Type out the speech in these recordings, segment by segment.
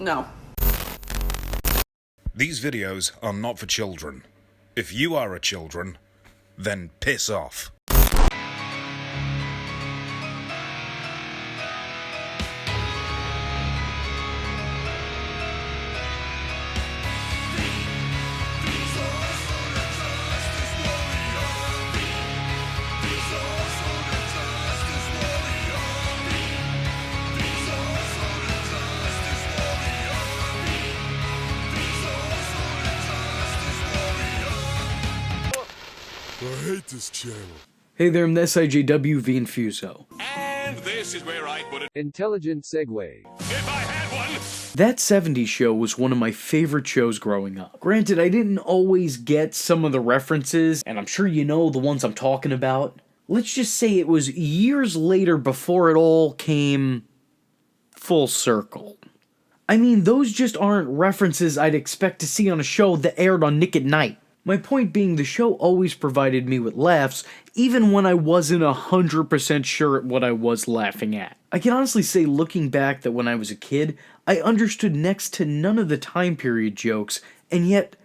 No. These videos are not for children. If you are a children, then piss off. I hate this channel. Hey there, I'm the SIJW v Infuso. And this is where I put it. Intelligent segue. If I had one. That 70s show was one of my favorite shows growing up. Granted, I didn't always get some of the references, and I'm sure you know the ones I'm talking about. Let's just say it was years later before it all came full circle. I mean, those just aren't references I'd expect to see on a show that aired on Nick at Night. My point being, the show always provided me with laughs, even when I wasn't 100% sure at what I was laughing at. I can honestly say, looking back, that when I was a kid, I understood next to none of the time period jokes, and yet,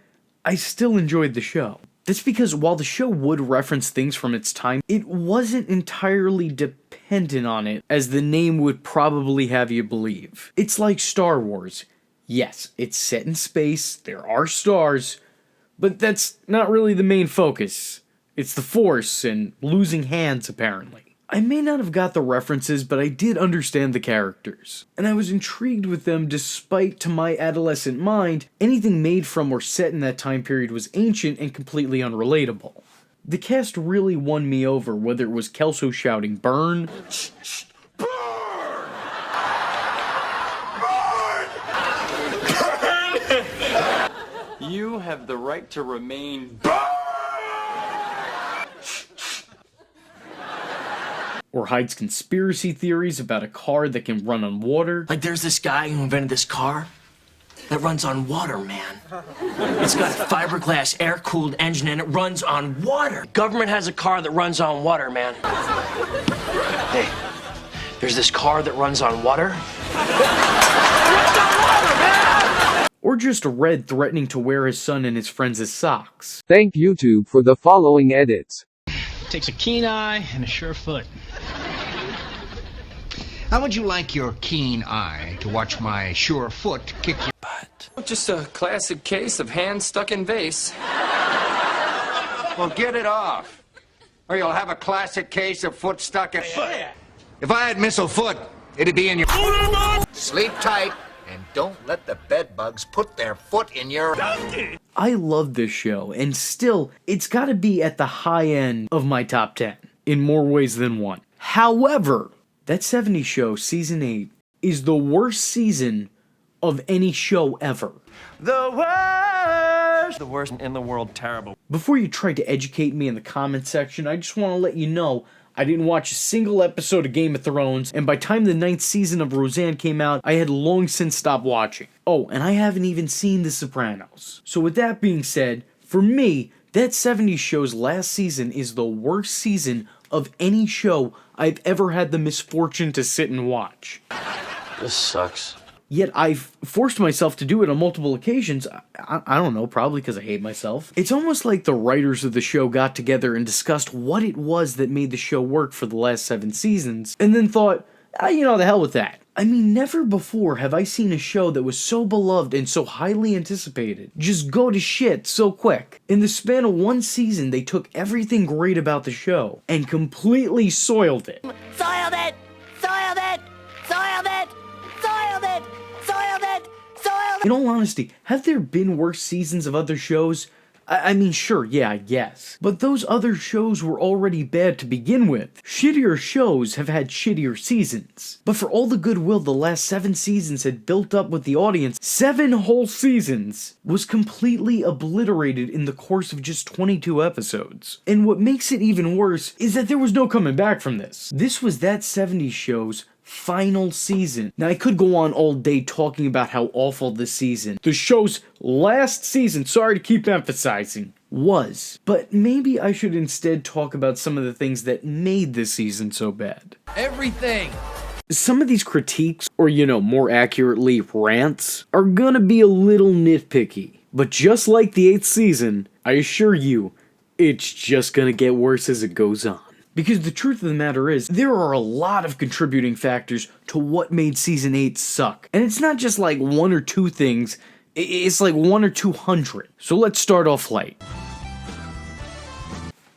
I still enjoyed the show. That's because while the show would reference things from its time, it wasn't entirely dependent on it, as the name would probably have you believe. It's like Star Wars. Yes, it's set in space, there are stars, but that's not really the main focus. It's the Force and losing hands, apparently. I may not have got the references, but I did understand the characters. And I was intrigued with them despite, to my adolescent mind, anything made from or set in that time period was ancient and completely unrelatable. The cast really won me over, whether it was Kelso shouting, "Burn!" You have the right to remain. Or Hyde's conspiracy theories about a car that can run on water. Like, there's this guy who invented this car that runs on water, man. It's got a fiberglass air-cooled engine and it runs on water. Government has a car that runs on water, man. Hey, there's this car that runs on water. Or just Red threatening to wear his son and his friends' socks. Thank YouTube for the following edits. Takes a keen eye and a sure foot. How would you like your keen eye to watch my sure foot kick your butt? Just a classic case of hands stuck in vase. Well, get it off, or you'll have a classic case of foot stuck in... If I had missile foot, it'd be in your... Sleep tight, and don't let the bed bugs put their foot in your... I love this show, and still, it's gotta be at the high end of my top 10, in more ways than one. However, that 70s show, Season 8, is the worst season of any show ever. The worst! The worst in the world, terrible. Before you try to educate me in the comment section, I just want to let you know I didn't watch a single episode of Game of Thrones, and by the time the 9th season of Roseanne came out, I had long since stopped watching. Oh, and I haven't even seen The Sopranos. So with that being said, for me, that 70s show's last season is the worst season of any show I've ever had the misfortune to sit and watch. This sucks. Yet I've forced myself to do it on multiple occasions. I don't know, probably because I hate myself. It's almost like the writers of the show got together and discussed what it was that made the show work for the last 7 seasons, and then thought, the hell with that. I mean, never before have I seen a show that was so beloved and so highly anticipated just go to shit so quick. In the span of 1 season, they took everything great about the show and completely soiled it. Soiled it! Soiled it! Soiled it! Soiled it! Soiled it! Soiled it! In all honesty, have there been worse seasons of other shows? I mean, sure, yeah, I guess. But those other shows were already bad to begin with. Shittier shows have had shittier seasons. But for all the goodwill the last 7 seasons had built up with the audience, 7 whole seasons was completely obliterated in the course of just 22 episodes. And what makes it even worse is that there was no coming back from this. This was that 70s show's final season. Now, I could go on all day talking about how awful this season, the show's last season, sorry to keep emphasizing, was. But maybe I should instead talk about some of the things that made this season so bad. Everything Some of these critiques, or more accurately, rants, are gonna be a little nitpicky. But just like the 8th season, I assure you, it's just gonna get worse as it goes on. Because the truth of the matter is, there are a lot of contributing factors to what made Season 8 suck. And it's not just like one or two things, it's like 1 or 200. So let's start off light.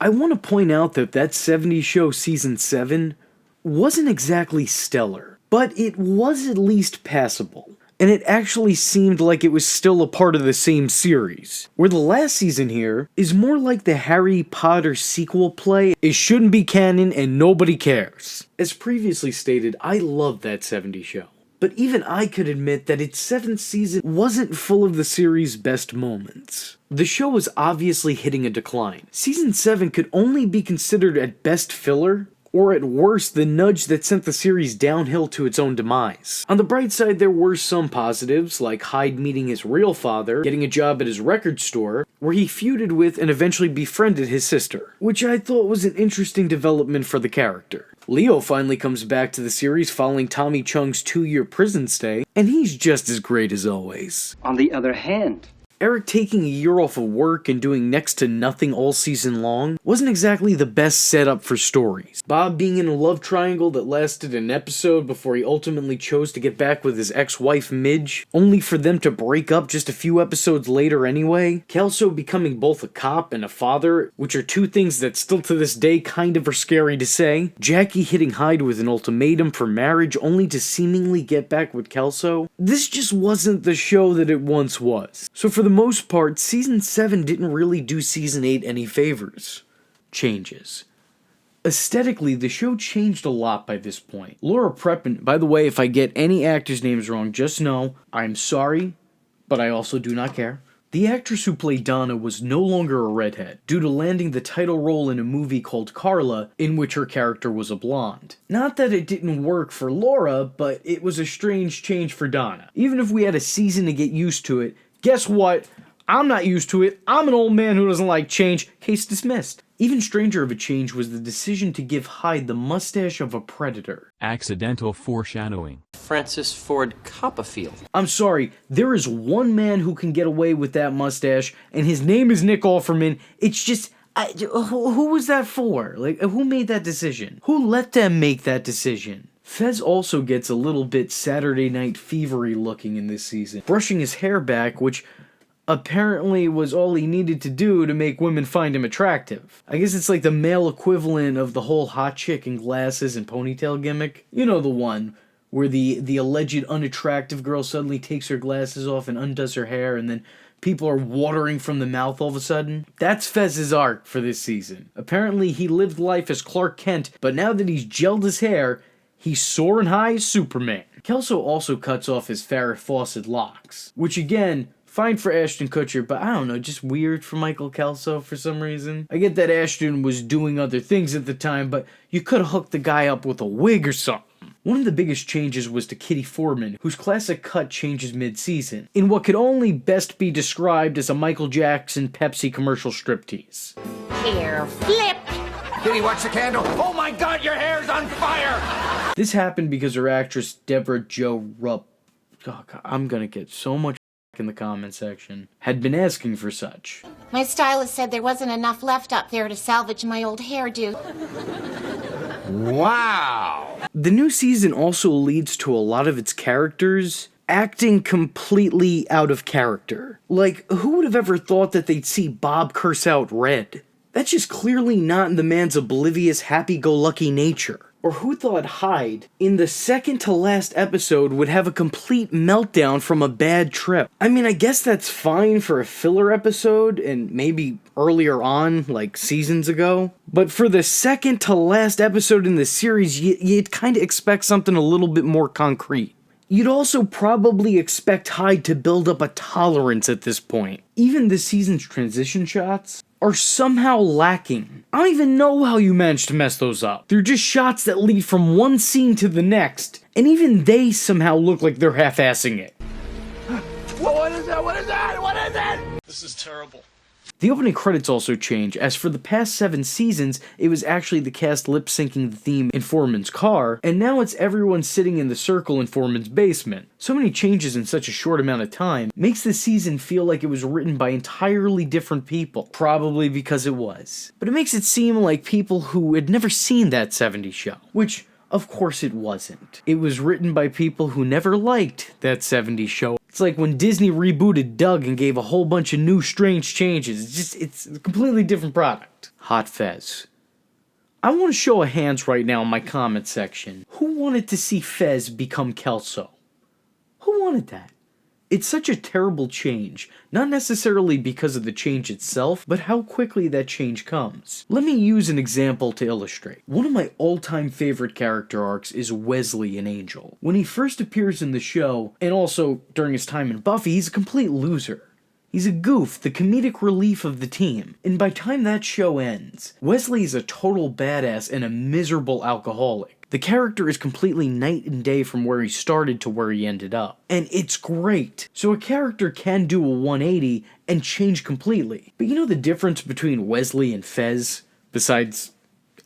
I want to point out that 70s show Season 7 wasn't exactly stellar, but it was at least passable. And it actually seemed like it was still a part of the same series. Where the last season here is more like the Harry Potter sequel play. It shouldn't be canon and nobody cares. As previously stated, I love that 70s show. But even I could admit that its 7th season wasn't full of the series' best moments. The show was obviously hitting a decline. Season 7 could only be considered at best filler, or at worst, the nudge that sent the series downhill to its own demise. On the bright side, there were some positives, like Hyde meeting his real father, getting a job at his record store, where he feuded with and eventually befriended his sister, which I thought was an interesting development for the character. Leo finally comes back to the series following Tommy Chung's 2-year prison stay, and he's just as great as always. On the other hand, Eric taking a year off of work and doing next to nothing all season long wasn't exactly the best setup for stories. Bob being in a love triangle that lasted an episode before he ultimately chose to get back with his ex-wife Midge, only for them to break up just a few episodes later anyway. Kelso becoming both a cop and a father, which are two things that still to this day kind of are scary to say. Jackie hitting Hyde with an ultimatum for marriage only to seemingly get back with Kelso. This just wasn't the show that it once was. So for the most part, Season 7 didn't really do Season 8 any favors. Changes. Aesthetically, the show changed a lot by this point. Laura Prepon, by the way, if I get any actors' names wrong, just know, I'm sorry, but I also do not care. The actress who played Donna was no longer a redhead, due to landing the title role in a movie called Carla, in which her character was a blonde. Not that it didn't work for Laura, but it was a strange change for Donna. Even if we had a season to get used to it, guess what? I'm not used to it. I'm an old man who doesn't like change. Case dismissed. Even stranger of a change was the decision to give Hyde the mustache of a predator. Accidental foreshadowing. Francis Ford Copperfield. I'm sorry, there is one man who can get away with that mustache, and his name is Nick Offerman. It's just, who was that for? Like, who made that decision? Who let them make that decision? Fez also gets a little bit Saturday Night Fever-y looking in this season, brushing his hair back, which apparently was all he needed to do to make women find him attractive. I guess it's like the male equivalent of the whole hot chick in glasses and ponytail gimmick. You know the one where the alleged unattractive girl suddenly takes her glasses off and undoes her hair and then people are watering from the mouth all of a sudden. That's Fez's arc for this season. Apparently he lived life as Clark Kent, but now that he's gelled his hair, he's soaring high as Superman. Kelso also cuts off his Farrah Fawcett locks, which again, fine for Ashton Kutcher, but I don't know, just weird for Michael Kelso for some reason. I get that Ashton was doing other things at the time, but you could have hooked the guy up with a wig or something. One of the biggest changes was to Kitty Foreman, whose classic cut changes mid-season, in what could only best be described as a Michael Jackson Pepsi commercial striptease. Hair flipped. Kitty, watch the candle. Oh my God, your hair's on fire! This happened because her actress Deborah Jo Rupp, oh God, I'm gonna get so much in the comment section, had been asking for such. My stylist said there wasn't enough left up there to salvage my old hairdo. Wow! The new season also leads to a lot of its characters acting completely out of character. Like, who would have ever thought that they'd see Bob curse out Red? That's just clearly not in the man's oblivious, happy-go-lucky nature. Or who thought Hyde, in the second to last episode, would have a complete meltdown from a bad trip? I mean, I guess that's fine for a filler episode, and maybe earlier on, like seasons ago. But for the second to last episode in the series, you'd kind of expect something a little bit more concrete. You'd also probably expect Hyde to build up a tolerance at this point. Even the season's transition shots are somehow lacking. I don't even know how you managed to mess those up. They're just shots that lead from one scene to the next, and even they somehow look like they're half-assing it. What is that? What is that? What is it? This is terrible. The opening credits also change, as for the past 7 seasons, it was actually the cast lip-syncing the theme in Foreman's car, and now it's everyone sitting in the circle in Foreman's basement. So many changes in such a short amount of time makes this season feel like it was written by entirely different people, probably because it was. But it makes it seem like people who had never seen that 70s show, which of course it wasn't. It was written by people who never liked that 70s show. It's like when Disney rebooted Doug and gave a whole bunch of new strange changes. It's a completely different product. Hot Fez. I want to show of hands right now in my comment section. Who wanted to see Fez become Kelso? Who wanted that? It's such a terrible change, not necessarily because of the change itself, but how quickly that change comes. Let me use an example to illustrate. One of my all-time favorite character arcs is Wesley in Angel. When he first appears in the show, and also during his time in Buffy, he's a complete loser. He's a goof, the comedic relief of the team, and by the time that show ends, Wesley is a total badass and a miserable alcoholic. The character is completely night and day from where he started to where he ended up. And it's great. So a character can do a 180 and change completely. But you know the difference between Wesley and Fez, besides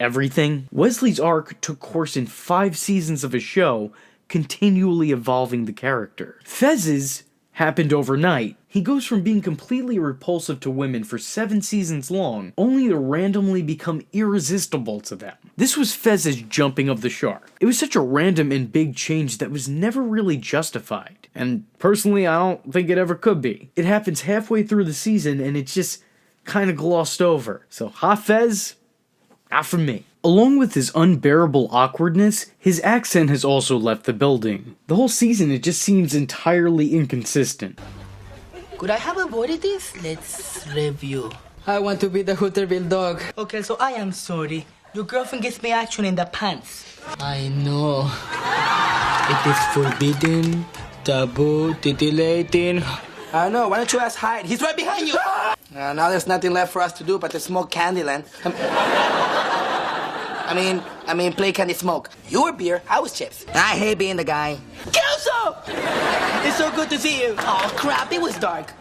everything? Wesley's arc took course in 5 seasons of a show, continually evolving the character. Fez's happened overnight. He goes from being completely repulsive to women for 7 seasons long, only to randomly become irresistible to them. This was Fez's jumping of the shark. It was such a random and big change that was never really justified. And personally, I don't think it ever could be. It happens halfway through the season and it's just kind of glossed over. So Hot Fez, not for me. Along with his unbearable awkwardness, his accent has also left the building. The whole season it just seems entirely inconsistent. Could I have avoided this? Let's review. I want to be the Hooterville dog. Okay, so I am sorry. Your girlfriend gets me action in the pants. I know. It is forbidden, taboo, titillating. I know. Why don't you ask Hyde? He's right behind you. Now there's nothing left for us to do but to smoke Candyland. I mean, play Candy Smoke. You were beer, I was chips. I hate being the guy. Kelso! It's so good to see you. Oh, crap, it was dark.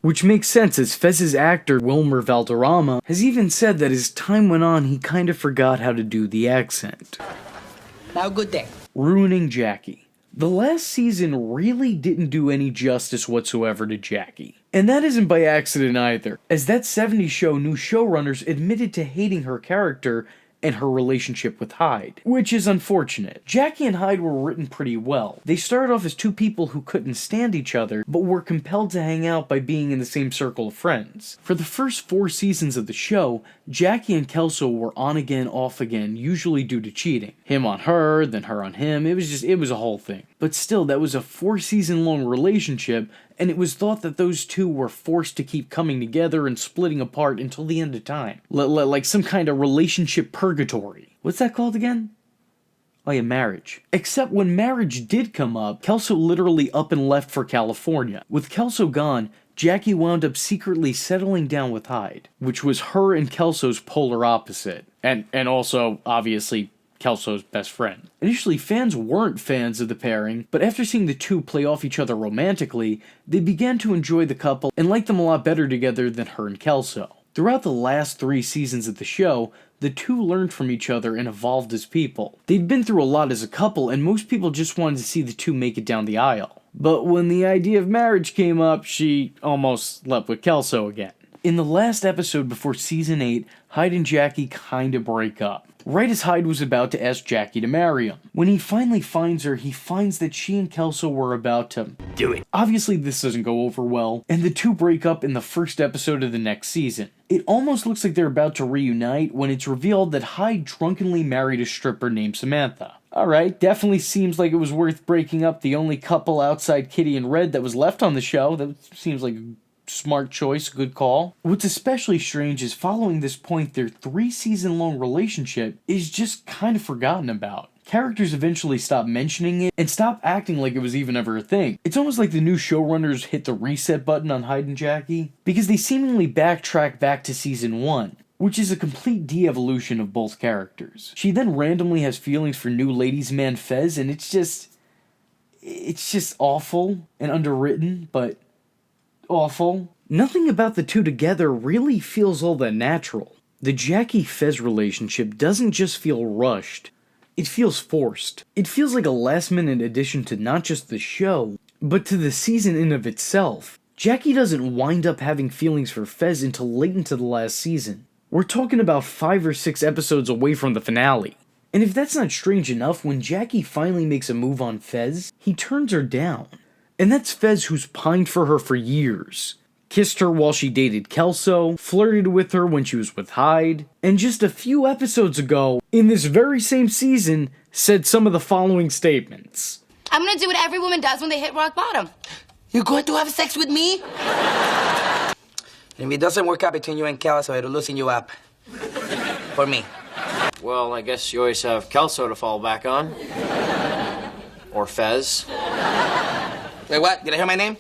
Which makes sense, as Fez's actor, Wilmer Valderrama, has even said that as time went on, he kind of forgot how to do the accent. Now, good day. Ruining Jackie. The last season really didn't do any justice whatsoever to Jackie. And that isn't by accident either, as that 70s show new showrunners admitted to hating her character and her relationship with Hyde, which is unfortunate. Jackie and Hyde were written pretty well. They started off as 2 people who couldn't stand each other, but were compelled to hang out by being in the same circle of friends. For the first 4 seasons of the show, Jackie and Kelso were on again, off again, usually due to cheating. Him on her, then her on him, it was a whole thing. But still, that was a 4-season-long relationship, and it was thought that those 2 were forced to keep coming together and splitting apart until the end of time. Like some kind of relationship purgatory. What's that called again? Oh yeah, marriage. Except when marriage did come up, Kelso literally up and left for California. With Kelso gone, Jackie wound up secretly settling down with Hyde, which was her and Kelso's polar opposite. And also, obviously, Kelso's best friend. Initially, fans weren't fans of the pairing, but after seeing the 2 play off each other romantically, they began to enjoy the couple and like them a lot better together than her and Kelso. Throughout the last 3 seasons of the show, the 2 learned from each other and evolved as people. They'd been through a lot as a couple, and most people just wanted to see the 2 make it down the aisle. But when the idea of marriage came up, she almost slept with Kelso again. In the last episode before season 8, Hyde and Jackie kinda break up. Right as Hyde was about to ask Jackie to marry him. When he finally finds her, he finds that she and Kelso were about to do it. Obviously this doesn't go over well, and the 2 break up in the first episode of the next season. It almost looks like they're about to reunite when it's revealed that Hyde drunkenly married a stripper named Samantha. Alright, definitely seems like it was worth breaking up the only couple outside Kitty and Red that was left on the show. That seems like a smart choice, good call. What's especially strange is following this point, their 3-season-long relationship is just kind of forgotten about. Characters eventually stop mentioning it and stop acting like it was even ever a thing. It's almost like the new showrunners hit the reset button on Hyde and Jackie, because they seemingly backtrack back to season 1, which is a complete de-evolution of both characters. She then randomly has feelings for new ladies man Fez, and it's just awful and underwritten, but awful. Nothing about the two together really feels all that natural. The Jackie-Fez relationship doesn't just feel rushed, it feels forced. It feels like a last-minute addition to not just the show, but to the season in of itself. Jackie doesn't wind up having feelings for Fez until late into the last season. We're talking about 5 or 6 episodes away from the finale. And if that's not strange enough, when Jackie finally makes a move on Fez, he turns her down. And that's Fez who's pined for her for years. Kissed her while she dated Kelso, flirted with her when she was with Hyde, and just a few episodes ago, in this very same season, said some of the following statements. I'm gonna do what every woman does when they hit rock bottom. You're going to have sex with me? If it doesn't work out between you and Kelso, it'll loosen you up. For me. Well, I guess you always have Kelso to fall back on. Or Fez. Wait, what? Did I hear my name?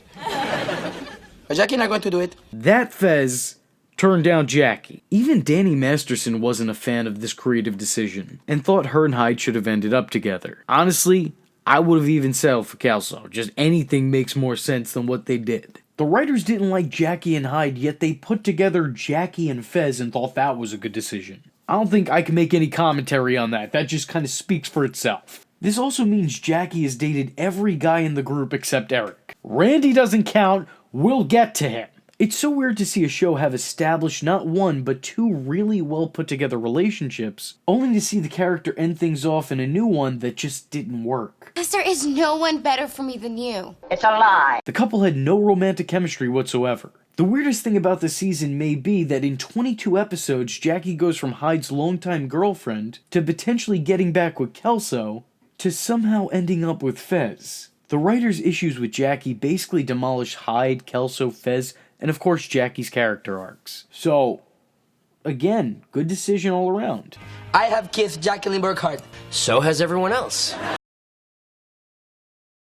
Is Jackie not going to do it? That Fez turned down Jackie. Even Danny Masterson wasn't a fan of this creative decision, and thought her and Hyde should have ended up together. Honestly, I would have even settled for Kelso. Just anything makes more sense than what they did. The writers didn't like Jackie and Hyde, yet they put together Jackie and Fez and thought that was a good decision. I don't think I can make any commentary on that. That just kind of speaks for itself. This also means Jackie has dated every guy in the group except Eric. Randy doesn't count. We'll get to him. It's so weird to see a show have established not one, but 2 really well put together relationships, only to see the character end things off in a new one that just didn't work. Because there is no one better for me than you. It's a lie. The couple had no romantic chemistry whatsoever. The weirdest thing about the season may be that in 22 episodes, Jackie goes from Hyde's longtime girlfriend to potentially getting back with Kelso to somehow ending up with Fez. The writers' issues with Jackie basically demolish Hyde, Kelso, Fez, and of course Jackie's character arcs. So, again, good decision all around. I have kissed Jacqueline Burkhart. So has everyone else.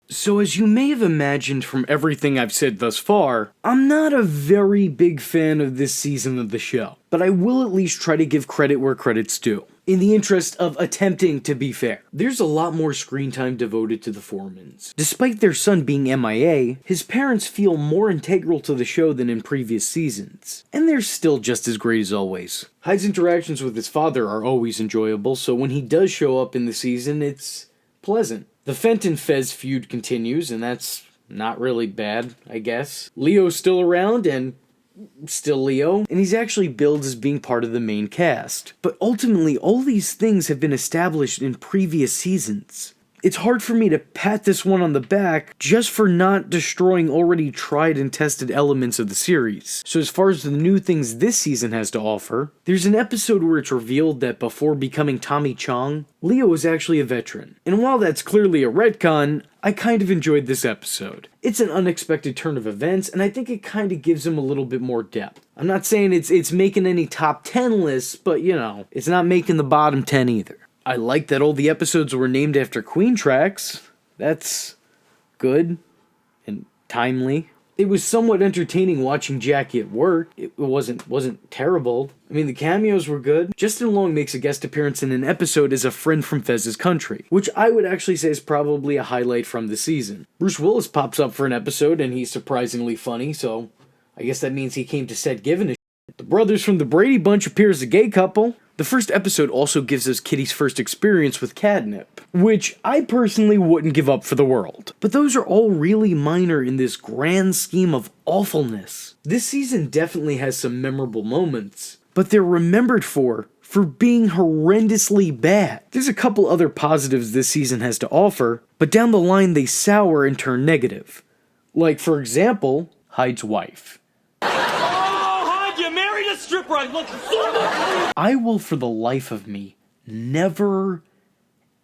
So as you may have imagined from everything I've said thus far, I'm not a very big fan of this season of the show, but I will at least try to give credit where credit's due, in the interest of attempting to be fair. There's a lot more screen time devoted to the Foremans. Despite their son being MIA, his parents feel more integral to the show than in previous seasons, and they're still just as great as always. Hyde's interactions with his father are always enjoyable, so when he does show up in the season, it's pleasant. The Fenton-Fez feud continues, and that's not really bad, I guess. Leo's still around, and still Leo, and he's actually billed as being part of the main cast. But ultimately, all these things have been established in previous seasons. It's hard for me to pat this one on the back just for not destroying already tried and tested elements of the series. So as far as the new things this season has to offer, there's an episode where it's revealed that before becoming Tommy Chong, Leo was actually a veteran. And while that's clearly a retcon, I kind of enjoyed this episode. It's an unexpected turn of events, and I think it kind of gives him a little bit more depth. I'm not saying it's making any top 10 lists, but you know, it's not making the bottom 10 either. I like that all the episodes were named after Queen tracks. That's good and timely. It was somewhat entertaining watching Jackie at work. It wasn't terrible. I mean, the cameos were good. Justin Long makes a guest appearance in an episode as a friend from Fez's country, which I would actually say is probably a highlight from the season. Bruce Willis pops up for an episode, and he's surprisingly funny, so I guess that means he came to set giving a shit. The brothers from the Brady Bunch appear as a gay couple. The first episode also gives us Kitty's first experience with catnip, which I personally wouldn't give up for the world. But those are all really minor in this grand scheme of awfulness. This season definitely has some memorable moments, but they're remembered for being horrendously bad. There's a couple other positives this season has to offer, but down the line they sour and turn negative. Like, for example, Hyde's wife. Stripper, I will, for the life of me, never,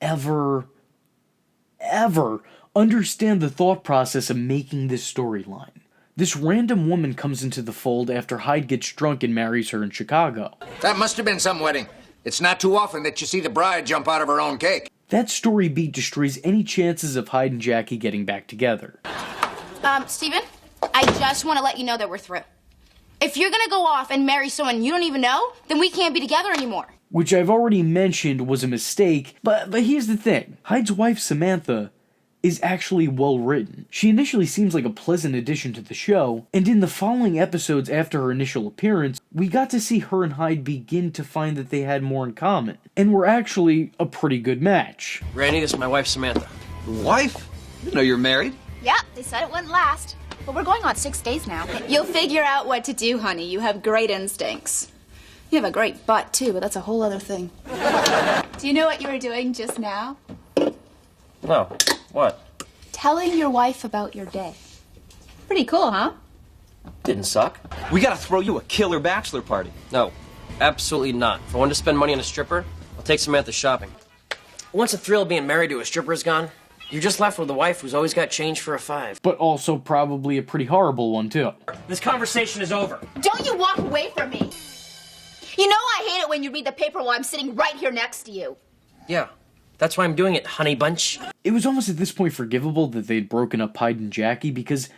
ever, ever understand the thought process of making this storyline. This random woman comes into the fold after Hyde gets drunk and marries her in Chicago. That must have been some wedding. It's not too often that you see the bride jump out of her own cake. That story beat destroys any chances of Hyde and Jackie getting back together. Steven, I just want to let you know that we're through. If you're gonna go off and marry someone you don't even know, then we can't be together anymore. Which I've already mentioned was a mistake, but here's the thing. Hyde's wife, Samantha, is actually well written. She initially seems like a pleasant addition to the show, and in the following episodes after her initial appearance, we got to see her and Hyde begin to find that they had more in common, and were actually a pretty good match. Randy, this is my wife, Samantha. Wife? You know you're married? Yep, they said it wouldn't last. But we're going on 6 days now. You'll figure out what to do, honey. You have great instincts. You have a great butt, too, but that's a whole other thing. Do you know what you were doing just now? No. What? Telling your wife about your day. Pretty cool, huh? Didn't suck. We gotta throw you a killer bachelor party. No, absolutely not. If I want to spend money on a stripper, I'll take Samantha shopping. Once the thrill of being married to a stripper is gone, you're just left with a wife who's always got change for a 5. But also probably a pretty horrible one, too. This conversation is over. Don't you walk away from me. You know I hate it when you read the paper while I'm sitting right here next to you. Yeah, that's why I'm doing it, honey bunch. It was almost at this point forgivable that they'd broken up Hyde and Jackie because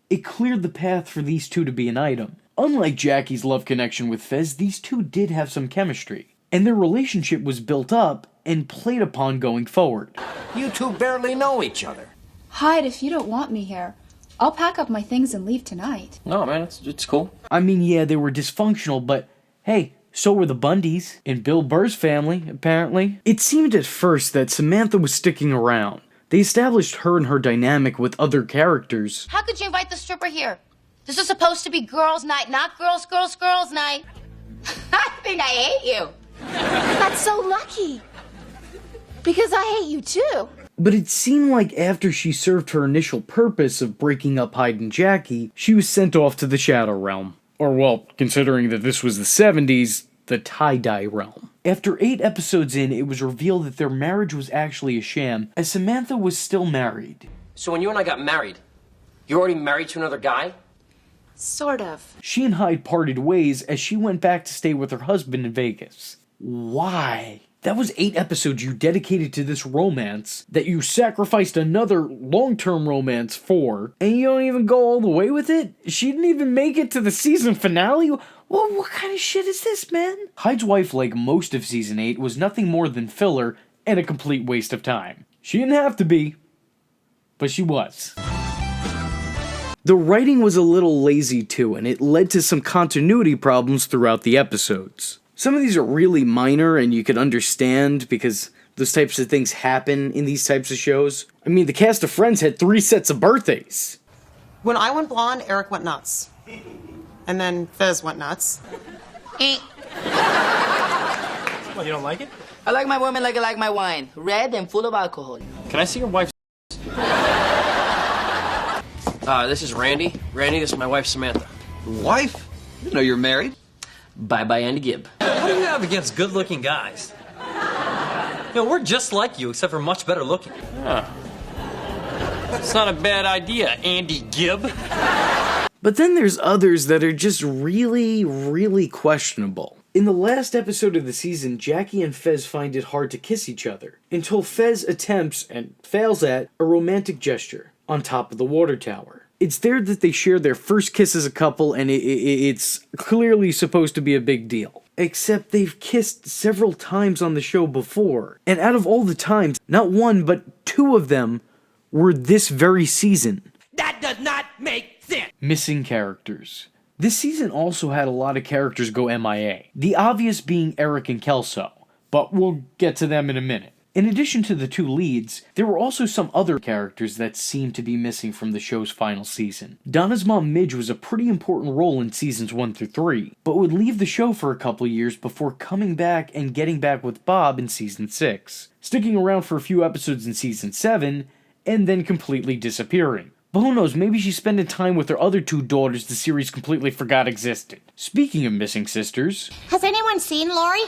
it cleared the path for these two to be an item. Unlike Jackie's love connection with Fez, these two did have some chemistry, and their relationship was built up and played upon going forward. You two barely know each other. Hyde, if you don't want me here, I'll pack up my things and leave tonight. No, man, it's cool. I mean, yeah, they were dysfunctional, but hey, so were the Bundys in Bill Burr's family, apparently. It seemed at first that Samantha was sticking around. They established her and her dynamic with other characters. How could you invite the stripper here? This is supposed to be girls' night, not girls' night. I think I hate you. That's so lucky. Because I hate you too. But it seemed like after she served her initial purpose of breaking up Hyde and Jackie, she was sent off to the Shadow Realm. Or well, considering that this was the 70s, the tie-dye realm. After 8 episodes in, it was revealed that their marriage was actually a sham, as Samantha was still married. So when you and I got married, you're already married to another guy? Sort of. She and Hyde parted ways as she went back to stay with her husband in Vegas. Why? That was 8 episodes you dedicated to this romance that you sacrificed another long-term romance for, and you don't even go all the way with it? She didn't even make it to the season finale? Well, what kind of shit is this, man? Hyde's wife, like most of season 8, was nothing more than filler and a complete waste of time. She didn't have to be, but she was. The writing was a little lazy too, and it led to some continuity problems throughout the episodes. Some of these are really minor and you could understand because those types of things happen in these types of shows. I mean, the cast of Friends had 3 sets of birthdays. When I went blonde, Eric went nuts. And then Fez went nuts. Well, you don't like it? I like my women like I like my wine. Red and full of alcohol. Can I see your wife's? This is Randy. Randy, this is my wife, Samantha. Wife? You know you're married? Bye-bye, Andy Gibb. What do you have against good-looking guys? You know, we're just like you, except for much better looking. Yeah. It's not a bad idea, Andy Gibb. But then there's others that are just really, really questionable. In the last episode of the season, Jackie and Fez find it hard to kiss each other, until Fez attempts, and fails at, a romantic gesture on top of the water tower. It's there that they share their first kiss as a couple, and it's clearly supposed to be a big deal. Except they've kissed several times on the show before, and out of all the times, not 1 but 2 of them were this very season. That does not make sense. Missing characters. This season also had a lot of characters go MIA, the obvious being Eric and Kelso, but we'll get to them in a minute. In addition to the 2 leads, there were also some other characters that seemed to be missing from the show's final season. Donna's mom Midge was a pretty important role in seasons 1 through 3, but would leave the show for a couple years before coming back and getting back with Bob in season 6, sticking around for a few episodes in season 7, and then completely disappearing. But who knows, maybe she's spending time with her other 2 daughters the series completely forgot existed. Speaking of missing sisters... Has anyone seen Lori?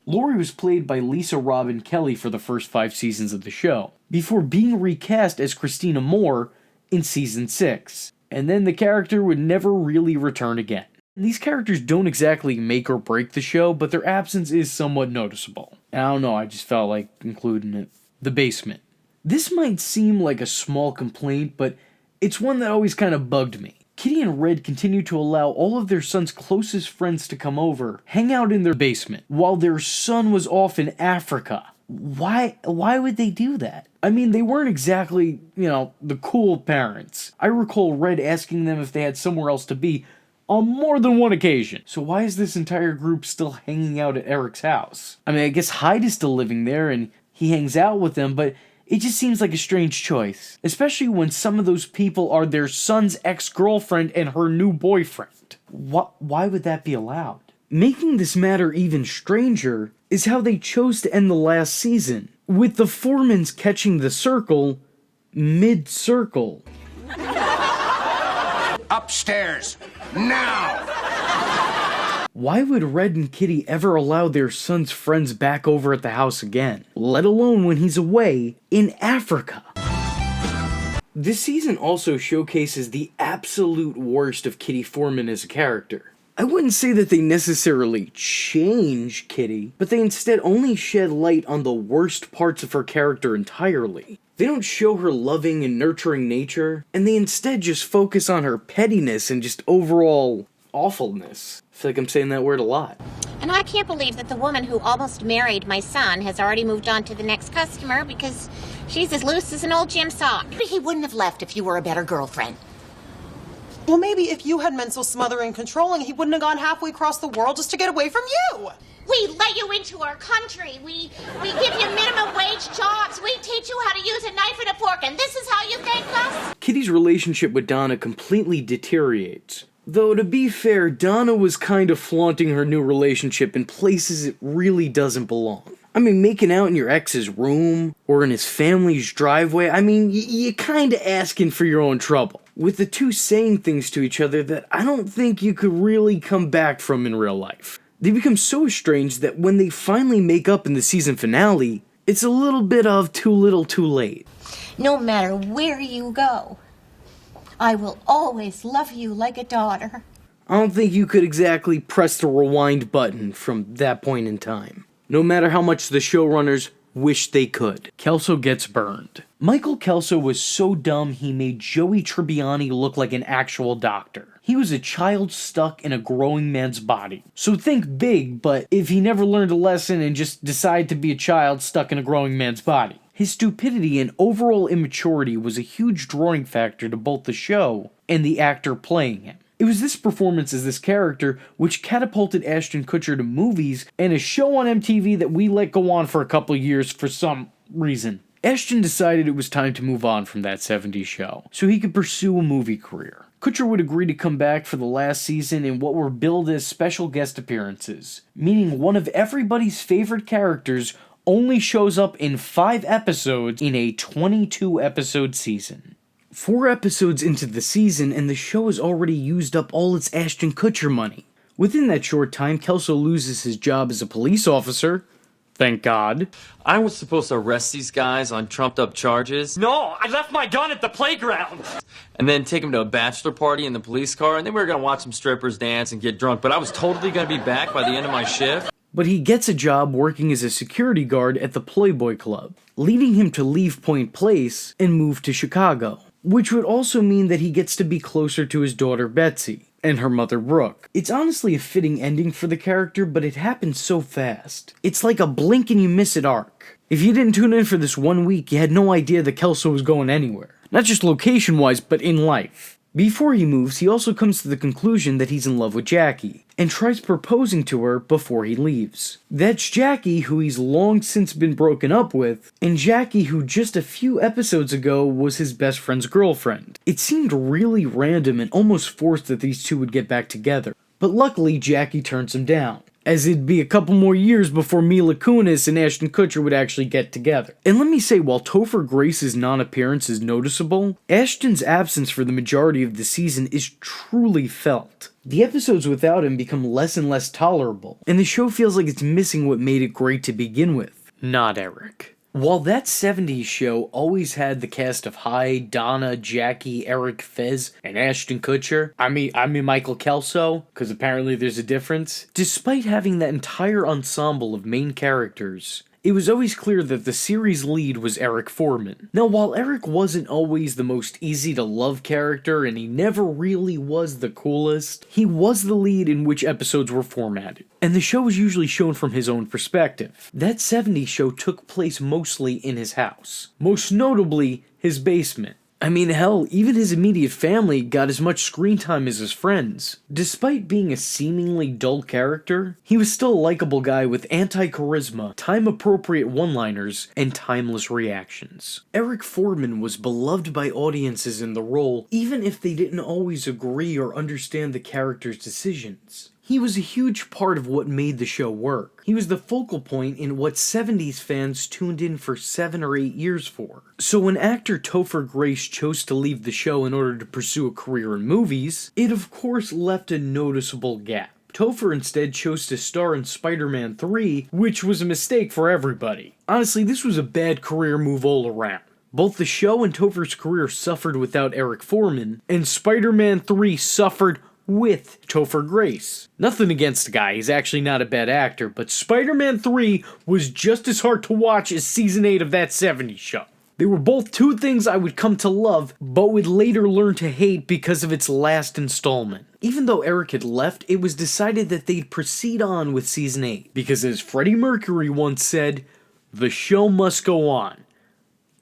Lori was played by Lisa Robin Kelly for the first 5 seasons of the show, before being recast as Christina Moore in season 6. And then the character would never really return again. These characters don't exactly make or break the show, but their absence is somewhat noticeable. I don't know, I just felt like including it. The basement. This might seem like a small complaint, but it's one that always kind of bugged me. Kitty and Red continue to allow all of their son's closest friends to come over, hang out in their basement, while their son was off in Africa. Why would they do that? I mean, they weren't exactly, the cool parents. I recall Red asking them if they had somewhere else to be on more than one occasion. So why is this entire group still hanging out at Eric's house? I mean, I guess Hyde is still living there and he hangs out with them, but it just seems like a strange choice. Especially when some of those people are their son's ex-girlfriend and her new boyfriend. Why would that be allowed? Making this matter even stranger is how they chose to end the last season, with the Foremans catching the circle mid-circle. Upstairs, now! Why would Red and Kitty ever allow their son's friends back over at the house again, let alone when he's away in Africa? This season also showcases the absolute worst of Kitty Foreman as a character. I wouldn't say that they necessarily change Kitty, but they instead only shed light on the worst parts of her character entirely. They don't show her loving and nurturing nature, and they instead just focus on her pettiness and just overall awfulness. I feel like I'm saying that word a lot. And I can't believe that the woman who almost married my son has already moved on to the next customer because she's as loose as an old gym sock. He wouldn't have left if you were a better girlfriend. Well, maybe if you had mental smothering and controlling, he wouldn't have gone halfway across the world just to get away from you. We let you into our country. We give you minimum wage jobs. We teach you how to use a knife and a fork, and this is how you thank us? Kitty's relationship with Donna completely deteriorates. Though, to be fair, Donna was kind of flaunting her new relationship in places it really doesn't belong. I mean, making out in your ex's room, or in his family's driveway, I mean, you kinda asking for your own trouble. With the two saying things to each other that I don't think you could really come back from in real life. They become so estranged that when they finally make up in the season finale, it's a little bit of too little too late. No matter where you go, I will always love you like a daughter. I don't think you could exactly press the rewind button from that point in time. No matter how much the showrunners wish they could. Kelso gets burned. Michael Kelso was so dumb he made Joey Tribbiani look like an actual doctor. He was a child stuck in a growing man's body. So think big, but if he never learned a lesson and just decided to be a child stuck in a growing man's body. His stupidity and overall immaturity was a huge drawing factor to both the show and the actor playing him. It was this performance as this character which catapulted Ashton Kutcher to movies and a show on MTV that we let go on for a couple years for some reason. Ashton decided it was time to move on from that 70s show, so he could pursue a movie career. Kutcher would agree to come back for the last season in what were billed as special guest appearances, meaning one of everybody's favorite characters only shows up in 5 episodes in a 22-episode season. 4 episodes into the season, and the show has already used up all its Ashton Kutcher money. Within that short time, Kelso loses his job as a police officer. Thank God. I was supposed to arrest these guys on trumped-up charges. No, I left my gun at the playground. And then take them to a bachelor party in the police car, and then we were going to watch some strippers dance and get drunk, but I was totally going to be back by the end of my shift. But he gets a job working as a security guard at the Playboy Club, leading him to leave Point Place and move to Chicago. Which would also mean that he gets to be closer to his daughter Betsy and her mother Brooke. It's honestly a fitting ending for the character, but it happens so fast. It's like a blink and you miss it arc. If you didn't tune in for this 1 week, you had no idea that Kelso was going anywhere. Not just location-wise, but in life. Before he moves, he also comes to the conclusion that he's in love with Jackie, and tries proposing to her before he leaves. That's Jackie, who he's long since been broken up with, and Jackie, who just a few episodes ago was his best friend's girlfriend. It seemed really random and almost forced that these two would get back together, but luckily Jackie turns him down, as it'd be a couple more years before Mila Kunis and Ashton Kutcher would actually get together. And let me say, while Topher Grace's non-appearance is noticeable, Ashton's absence for the majority of the season is truly felt. The episodes without him become less and less tolerable, and the show feels like it's missing what made it great to begin with. Not Eric. While that 70s show always had the cast of Hyde, Donna, Jackie, Eric, Fez, and Ashton Kutcher, I mean Michael Kelso, because apparently there's a difference, despite having that entire ensemble of main characters, it was always clear that the series lead was Eric Foreman. Now, while Eric wasn't always the most easy-to-love character, and he never really was the coolest, he was the lead in which episodes were formatted. And the show was usually shown from his own perspective. That 70s show took place mostly in his house. Most notably, his basement. I mean, hell, even his immediate family got as much screen time as his friends. Despite being a seemingly dull character, he was still a likable guy with anti-charisma, time-appropriate one-liners, and timeless reactions. Eric Foreman was beloved by audiences in the role, even if they didn't always agree or understand the character's decisions. He was a huge part of what made the show work. He was the focal point in what 70s fans tuned in for 7 or 8 years for. So when actor Topher Grace chose to leave the show in order to pursue a career in movies, it of course left a noticeable gap. Topher instead chose to star in Spider-Man 3, which was a mistake for everybody. Honestly, this was a bad career move all around. Both the show and Topher's career suffered without Eric Foreman, and Spider-Man 3 suffered with Topher Grace. Nothing against the guy, he's actually not a bad actor, but Spider-Man 3 was just as hard to watch as Season 8 of that 70s show. They were both two things I would come to love, but would later learn to hate because of its last installment. Even though Eric had left, it was decided that they'd proceed on with Season 8, because as Freddie Mercury once said, the show must go on.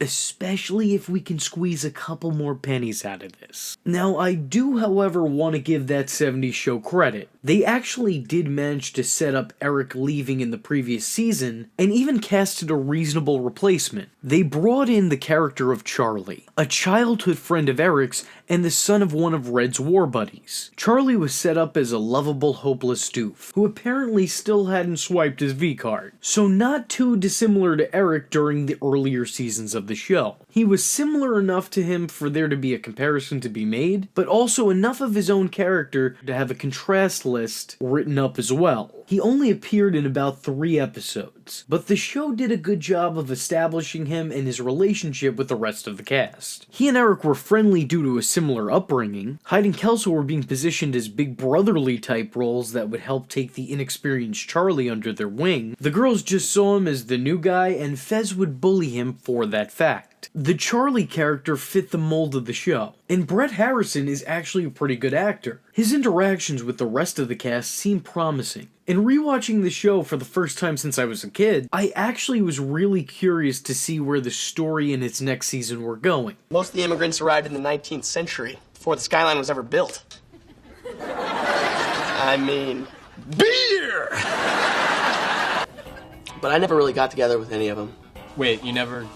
Especially if we can squeeze a couple more pennies out of this. Now, I do, however, want to give that 70s show credit. They actually did manage to set up Eric leaving in the previous season, and even casted a reasonable replacement. They brought in the character of Charlie, a childhood friend of Eric's and the son of one of Red's war buddies. Charlie was set up as a lovable, hopeless doof, who apparently still hadn't swiped his V-card. So not too dissimilar to Eric during the earlier seasons of the show. He was similar enough to him for there to be a comparison to be made, but also enough of his own character to have a contrast list written up as well. He only appeared in about 3 episodes, but the show did a good job of establishing him and his relationship with the rest of the cast. He and Eric were friendly due to a similar upbringing. Hyde and Kelso were being positioned as big brotherly type roles that would help take the inexperienced Charlie under their wing. The girls just saw him as the new guy, and Fez would bully him for that fact. The Charlie character fit the mold of the show, and Brett Harrison is actually a pretty good actor. His interactions with the rest of the cast seem promising. In rewatching the show for the first time since I was a kid, I actually was really curious to see where the story and its next season were going. Most of the immigrants arrived in the 19th century, before the skyline was ever built. I mean, beer! But I never really got together with any of them. Wait, you never...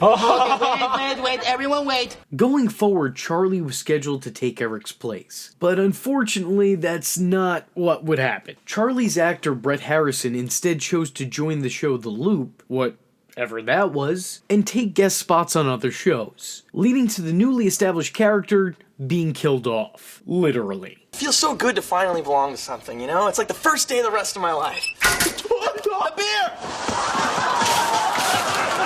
Okay, wait, everyone wait. Going forward, Charlie was scheduled to take Eric's place, but unfortunately, that's not what would happen. Charlie's actor Brett Harrison instead chose to join the show The Loop, whatever that was, and take guest spots on other shows, leading to the newly established character being killed off, literally. It feels so good to finally belong to something, you know? It's like the first day of the rest of my life. A beer!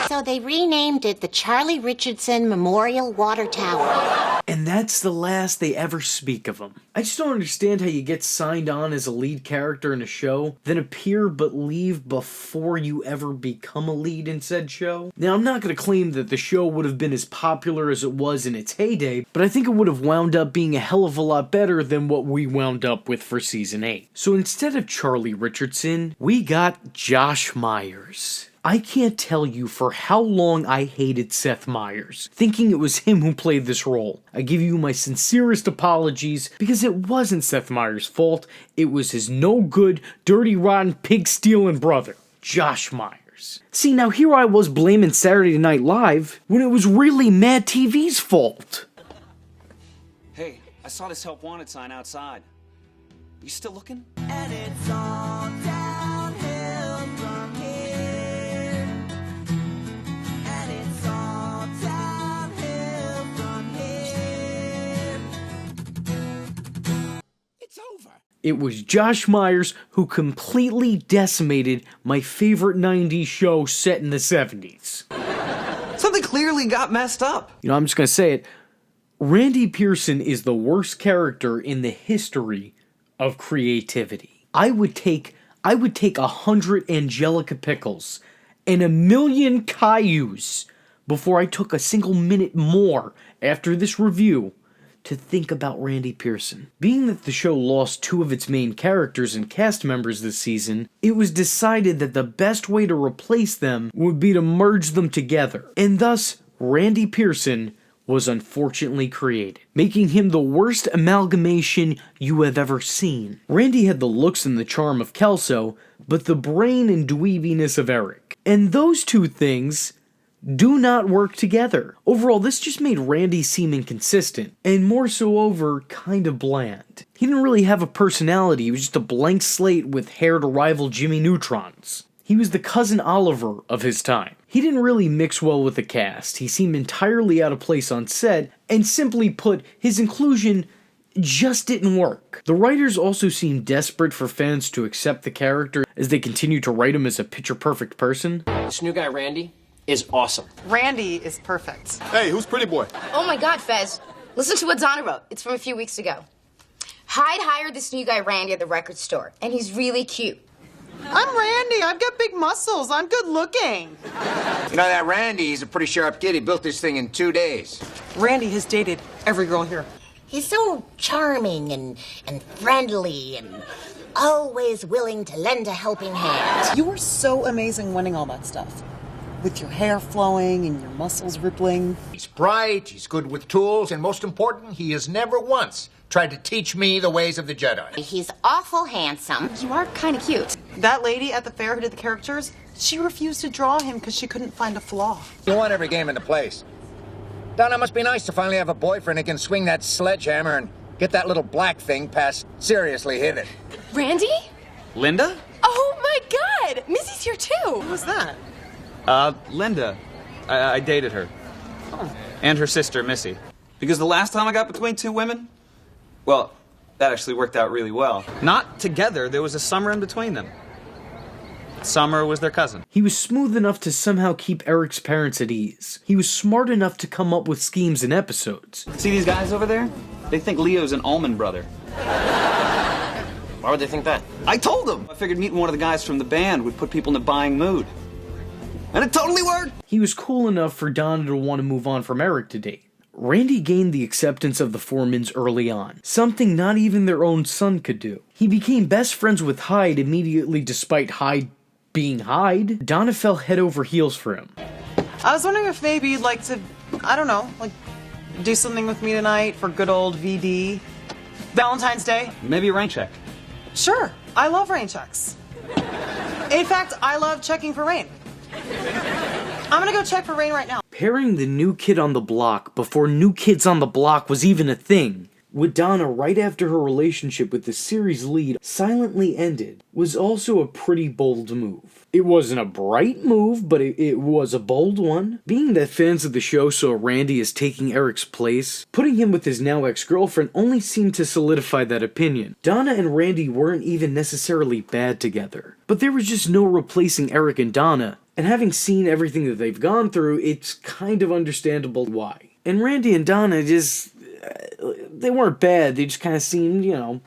So they renamed it the Charlie Richardson Memorial Water Tower. And that's the last they ever speak of him. I just don't understand how you get signed on as a lead character in a show, then appear but leave before you ever become a lead in said show. Now, I'm not going to claim that the show would have been as popular as it was in its heyday, but I think it would have wound up being a hell of a lot better than what we wound up with for Season 8. So instead of Charlie Richardson, we got Josh Myers. I can't tell you for how long I hated Seth Meyers, thinking it was him who played this role. I give you my sincerest apologies, because it wasn't Seth Meyers' fault, it was his no-good, dirty, rotten, pig-stealing brother, Josh Myers. See, now here I was blaming Saturday Night Live, when it was really Mad TV's fault. Hey, I saw this help wanted sign outside. You still looking? And it's all downhill from here. And it's all downhill from here. It's over. It was Josh Myers who completely decimated my favorite 90s show set in the 70s. Something clearly got messed up. You know, I'm just gonna say it. Randy Pearson is the worst character in the history of creativity. I would take I would take 100 Angelica pickles and 1,000,000 Cailloux before I took a single minute more after this review to think about Randy Pearson. Being that the show lost 2 of its main characters and cast members this season, it was decided that the best way to replace them would be to merge them together, and thus Randy Pearson was unfortunately created, making him the worst amalgamation you have ever seen. Randy had the looks and the charm of Kelso, but the brain and dweebiness of Eric. And those 2 things do not work together. Overall, this just made Randy seem inconsistent, and more so over kind of bland. He didn't really have a personality, he was just a blank slate with hair to rival Jimmy Neutron's. He was the cousin Oliver of his time. He didn't really mix well with the cast, he seemed entirely out of place on set, and simply put, his inclusion just didn't work. The writers also seemed desperate for fans to accept the character as they continued to write him as a picture-perfect person. This new guy, Randy, is awesome. Randy is perfect. Hey, who's pretty boy? Oh my God, Fez. Listen to what Donna wrote. It's from a few weeks ago. Hyde hired this new guy, Randy, at the record store, and he's really cute. I'm Randy. I've got big muscles. I'm good looking. You know that Randy, he's a pretty sharp kid. He built this thing in 2 days. Randy has dated every girl here. He's so charming and friendly and always willing to lend a helping hand. You were so amazing winning all that stuff. With your hair flowing and your muscles rippling. He's bright, he's good with tools, and most important, he has never once tried to teach me the ways of the Jedi. He's awful handsome. You are kind of cute. That lady at the fair who did the caricatures, she refused to draw him because she couldn't find a flaw. You won every game in the place. Donna, must be nice to finally have a boyfriend who can swing that sledgehammer and get that little black thing past seriously hit it. Randy? Linda? Oh my God! Missy's here too! Who was that? Linda. I dated her. Oh. And her sister, Missy. Because the last time I got between 2 women, well, that actually worked out really well. Not together, there was a summer in between them. Summer was their cousin. He was smooth enough to somehow keep Eric's parents at ease. He was smart enough to come up with schemes and episodes. See these guys over there? They think Leo's an almond brother. Why would they think that? I told them! I figured meeting one of the guys from the band would put people in a buying mood. And it totally worked! He was cool enough for Donna to want to move on from Eric to date. Randy gained the acceptance of the Foremans early on, something not even their own son could do. He became best friends with Hyde immediately despite Hyde being Hyde. Donna fell head over heels for him. I was wondering if maybe you'd like to, I don't know, like do something with me tonight for good old VD. Valentine's Day? Maybe a rain check. Sure, I love rain checks. In fact, I love checking for rain. I'm gonna go check for rain right now. Pairing the New Kid on the Block before New Kids on the Block was even a thing, with Donna right after her relationship with the series lead silently ended, was also a pretty bold move. It wasn't a bright move, but it was a bold one. Being that fans of the show saw Randy as taking Eric's place, putting him with his now ex-girlfriend only seemed to solidify that opinion. Donna and Randy weren't even necessarily bad together, but there was just no replacing Eric and Donna. And having seen everything that they've gone through, it's kind of understandable why. And Randy and Donna just, they weren't bad, they just kind of seemed, you know,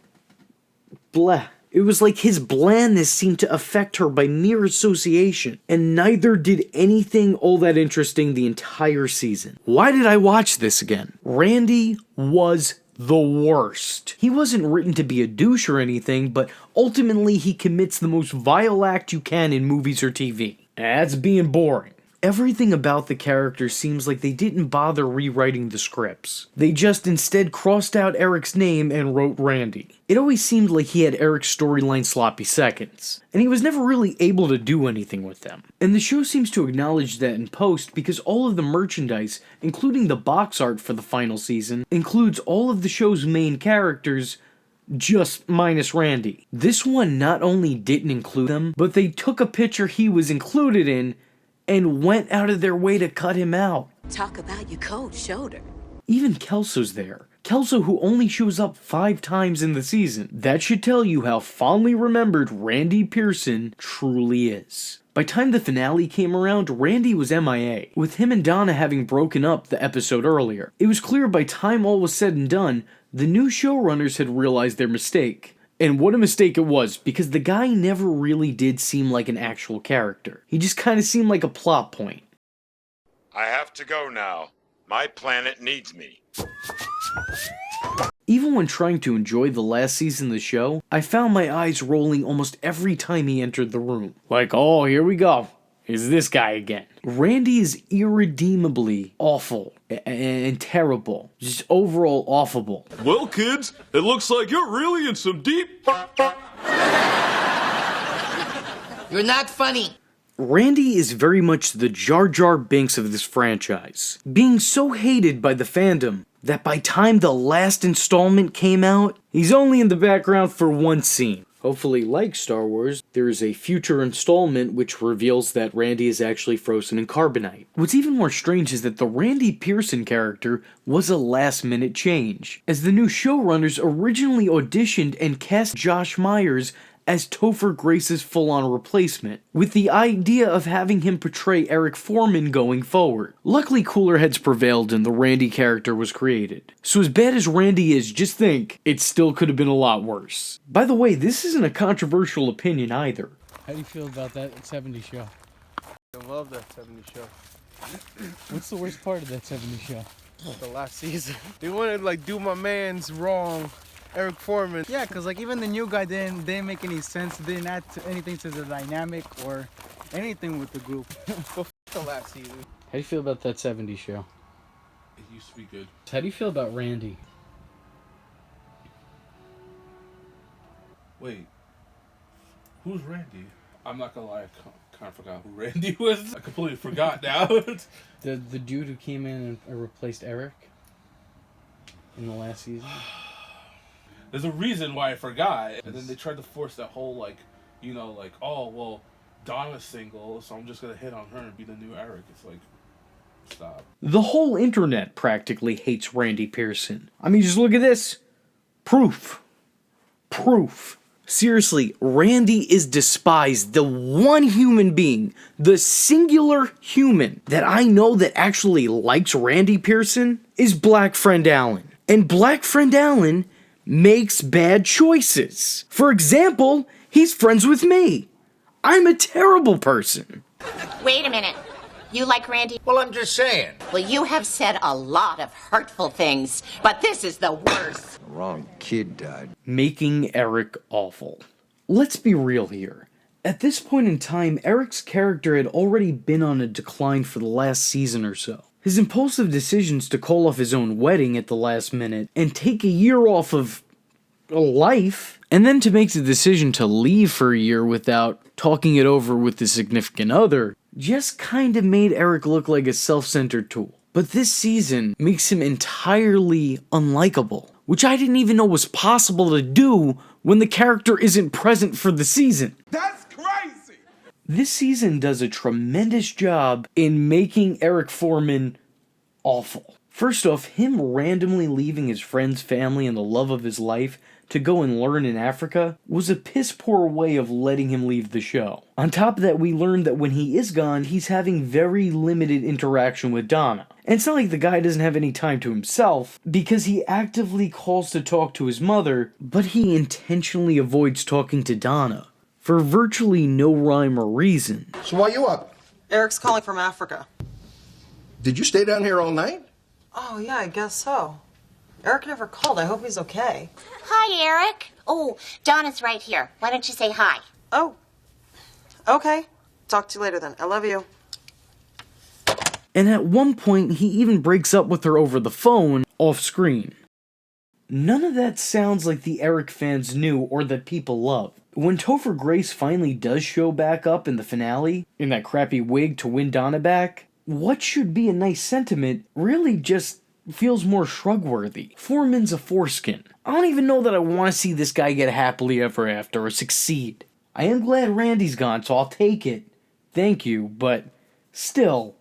bleh. It was like his blandness seemed to affect her by mere association, and neither did anything all that interesting the entire season. Why did I watch this again? Randy was the worst. He wasn't written to be a douche or anything, but ultimately he commits the most vile act you can in movies or TV. That's being boring. Everything about the character seems like they didn't bother rewriting the scripts. They just instead crossed out Eric's name and wrote Randy. It always seemed like he had Eric's storyline sloppy seconds, and he was never really able to do anything with them. And the show seems to acknowledge that in post because all of the merchandise, including the box art for the final season, includes all of the show's main characters, just minus Randy. This one not only didn't include them, but they took a picture he was included in and went out of their way to cut him out. Talk about your cold shoulder. Even Kelso's there. Kelso, who only shows up 5 times in the season. That should tell you how fondly remembered Randy Pearson truly is. By the time the finale came around, Randy was MIA, with him and Donna having broken up the episode earlier. It was clear by the time all was said and done, the new showrunners had realized their mistake, And what a mistake it was, because the guy never really did seem like an actual character. He just kind of seemed like a plot point. I have to go now. My planet needs me. Even when trying to enjoy the last season of the show, I found my eyes rolling almost every time he entered the room. Like, oh, here we go. Is this guy again. Randy is irredeemably awful and terrible. Just overall awful. Well, kids, it looks like you're really in some deep... You're not funny. Randy is very much the Jar Jar Binks of this franchise, being so hated by the fandom that by time the last installment came out, he's only in the background for one scene. Hopefully, like Star Wars, there is a future installment which reveals that Randy is actually frozen in carbonite. What's even more strange is that the Randy Pearson character was a last-minute change, as the new showrunners originally auditioned and cast Josh Myers as Topher Grace's full-on replacement, with the idea of having him portray Eric Foreman going forward. Luckily, cooler heads prevailed and the Randy character was created. So as bad as Randy is, just think, it still could have been a lot worse. By the way, this isn't a controversial opinion either. How do you feel about that 70s show? I love that 70s show. What's the worst part of that 70s show? The last season. They wanted to like do my man's wrong. Eric Foreman. Yeah, because like even the new guy didn't make any sense. Didn't add anything to the dynamic or anything with the group. The last season. How do you feel about that 70s show? It used to be good. How do you feel about Randy? Wait. Who's Randy? I'm not gonna lie, I kind of forgot who Randy was. I completely forgot now. The dude who came in and replaced Eric in the last season? There's a reason why I forgot. And then they tried to force that whole, like, oh, well, Donna's single, so I'm just going to hit on her and be the new Eric. It's like, stop. The whole internet practically hates Randy Pearson. I mean, just look at this. Proof. Seriously, Randy is despised. The one human being, the singular human that I know that actually likes Randy Pearson is Black Friend Allen. And Black Friend Allen makes bad choices. For example, he's friends with me. I'm a terrible person. Wait a minute. You like Randy? Well, I'm just saying. Well, you have said a lot of hurtful things, but this is the worst. The wrong kid died. Making Eric awful. Let's be real here. At this point in time, Eric's character had already been on a decline for the last season or so. His impulsive decisions to call off his own wedding at the last minute and take a year off of life, and then to make the decision to leave for a year without talking it over with his significant other, just kinda made Eric look like a self-centered tool. But this season makes him entirely unlikable, which I didn't even know was possible to do when the character isn't present for the season. That's crazy! This season does a tremendous job in making Eric Foreman awful. First off, him randomly leaving his friend's family and the love of his life to go and learn in Africa was a piss-poor way of letting him leave the show. On top of that, we learned that when he is gone, he's having very limited interaction with Donna. And it's not like the guy doesn't have any time to himself, because he actively calls to talk to his mother, but he intentionally avoids talking to Donna, for virtually no rhyme or reason. So why you up? Eric's calling from Africa. Did you stay down here all night? Oh, yeah, I guess so. Eric never called. I hope he's okay. Hi, Eric. Oh, Donna's right here. Why don't you say hi? Oh, okay. Talk to you later then. I love you. And at one point, he even breaks up with her over the phone, off screen. None of that sounds like the Eric fans knew or that people love. When Topher Grace finally does show back up in the finale, in that crappy wig to win Donna back, what should be a nice sentiment really just feels more shrug-worthy. Foreman's a foreskin. I don't even know that I want to see this guy get happily ever after or succeed. I am glad Randy's gone, so I'll take it. Thank you, but still,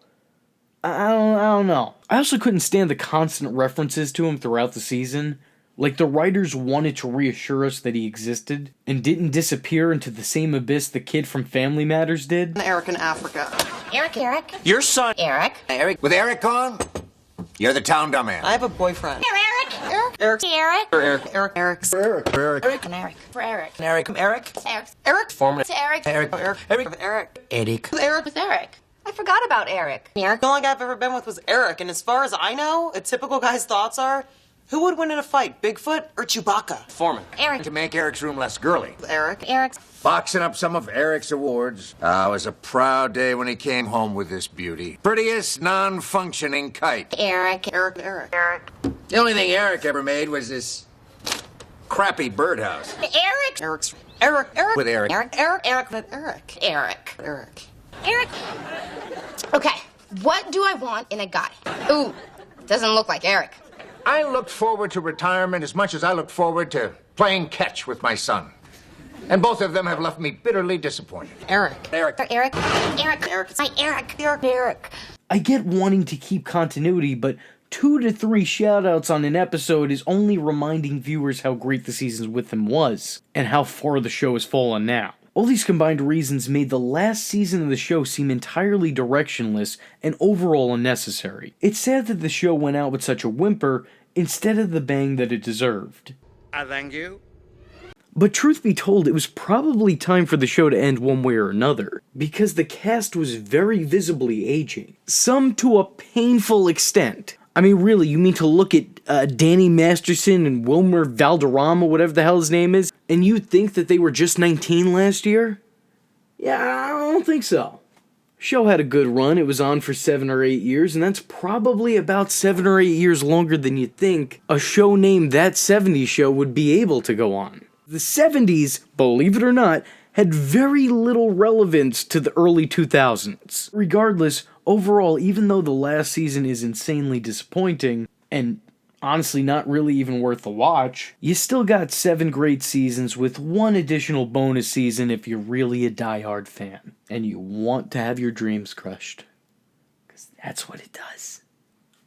I don't know. I also couldn't stand the constant references to him throughout the season. Like the writers wanted to reassure us that he existed and didn't disappear into the same abyss the kid from Family Matters did. Eric in Africa. Eric. Your son. Eric. Eric. With Eric gone, you're the town dumbass. I have a boyfriend. Here, Eric. Eric. Eric. For Eric. Eric. Eric. For Eric. For Eric. Eric and Eric. For Eric. Eric. Eric. Eric. Eric. Foreman. It's Eric. Eric. Eric. Eric. Eric. Eric. Eric. With Eric. I forgot about Eric. Eric. The only guy I've ever been with was Eric, and as far as I know, a typical guy's thoughts are, who would win in a fight, Bigfoot or Chewbacca? Foreman. Eric. To make Eric's room less girly. Eric. Eric. Boxing up some of Eric's awards. It was a proud day when he came home with this beauty. Prettiest non-functioning kite. Eric. Eric. Eric. Eric. The only thing Eric ever made was this crappy birdhouse. Eric. Eric's. Eric. Eric. With Eric. Eric. Eric. Eric. With Eric. Eric. Eric. Eric. Okay, what do I want in a guy? Ooh, doesn't look like Eric. I looked forward to retirement as much as I looked forward to playing catch with my son. And both of them have left me bitterly disappointed. Eric. Eric. Eric. Eric. Eric. Hi, Eric. Eric. Eric. I get wanting to keep continuity, but 2 to 3 shoutouts on an episode is only reminding viewers how great the seasons with him was, and how far the show has fallen now. All these combined reasons made the last season of the show seem entirely directionless and overall unnecessary. It's sad that the show went out with such a whimper instead of the bang that it deserved. I thank you. But truth be told, it was probably time for the show to end one way or another, because the cast was very visibly aging. Some to a painful extent. I mean, really, you mean to look at Danny Masterson and Wilmer Valderrama, whatever the hell his name is, and you think that they were just 19 last year? Yeah, I don't think so. Show had a good run. It was on for 7 or 8 years, and that's probably about 7 or 8 years longer than you'd think a show named That 70s Show would be able to go on. The 70s, believe it or not, had very little relevance to the early 2000s. Regardless, overall, even though the last season is insanely disappointing, and honestly not really even worth the watch, you still got 7 great seasons with 1 additional bonus season if you're really a diehard fan, and you want to have your dreams crushed. Because that's what it does.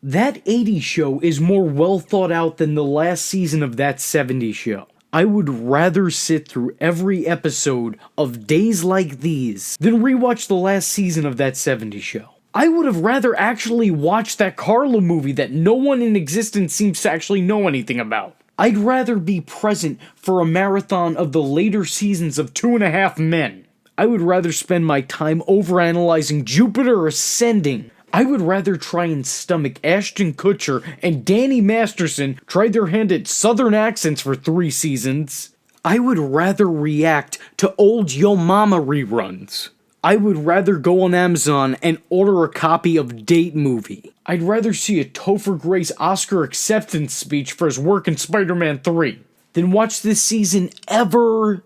That 80s show is more well thought out than the last season of That 70s Show. I would rather sit through every episode of Days Like These than rewatch the last season of That 70s Show. I would have rather actually watched that Carla movie that no one in existence seems to actually know anything about. I'd rather be present for a marathon of the later seasons of 2.5 Men. I would rather spend my time overanalyzing Jupiter Ascending. I would rather try and stomach Ashton Kutcher and Danny Masterson try their hand at Southern accents for 3 seasons. I would rather react to old Yo Mama reruns. I would rather go on Amazon and order a copy of Date Movie. I'd rather see a Topher Grace Oscar acceptance speech for his work in Spider-Man 3 than watch this season ever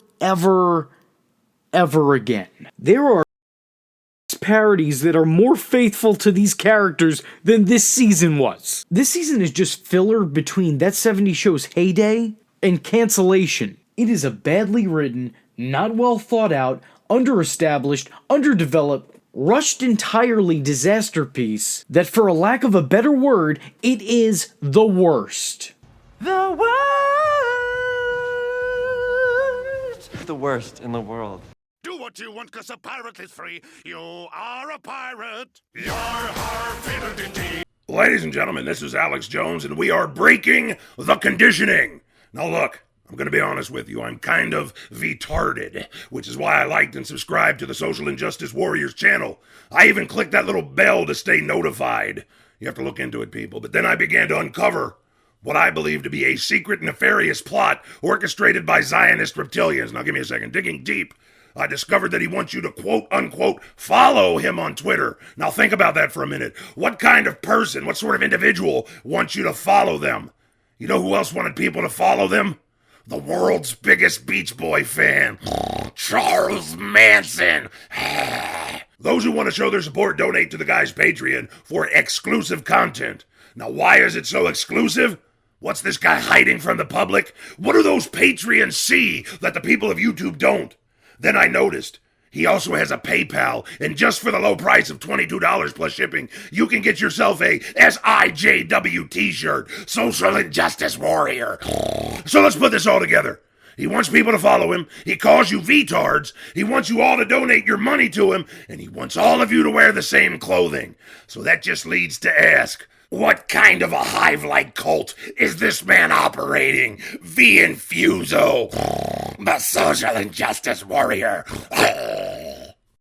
again. There are parodies that are more faithful to these characters than this season was. This season is just filler between That 70s Show's heyday and cancellation. It is a badly written, not well thought out, underestablished, underdeveloped, rushed entirely disaster piece that, for a lack of a better word, it is the worst. The worst. The worst in the world. Do what you want, cause a pirate is free. You are a pirate. You're our fiddle-dee-dee. Ladies and gentlemen, this is Alex Jones, and we are breaking the conditioning. Now look, I'm gonna be honest with you, I'm kind of retarded, which is why I liked and subscribed to the Social Injustice Warriors channel. I even clicked that little bell to stay notified. You have to look into it, people. But then I began to uncover what I believe to be a secret, nefarious plot orchestrated by Zionist reptilians. Now give me a second. Digging deep, I discovered that he wants you to quote-unquote follow him on Twitter. Now think about that for a minute. What kind of person, what sort of individual wants you to follow them? You know who else wanted people to follow them? The world's biggest Beach Boy fan, Charles Manson. Those who want to show their support donate to the guy's Patreon for exclusive content. Now why is it so exclusive? What's this guy hiding from the public? What do those Patreons see that the people of YouTube don't? Then I noticed he also has a PayPal, and just for the low price of $22 plus shipping, you can get yourself a SIJW t-shirt, Social Injustice Warrior. So let's put this all together. He wants people to follow him, he calls you VTards, he wants you all to donate your money to him, and he wants all of you to wear the same clothing. So that just leads to ask, What kind of a hive-like cult is this man operating? The Infuso, the social injustice warrior.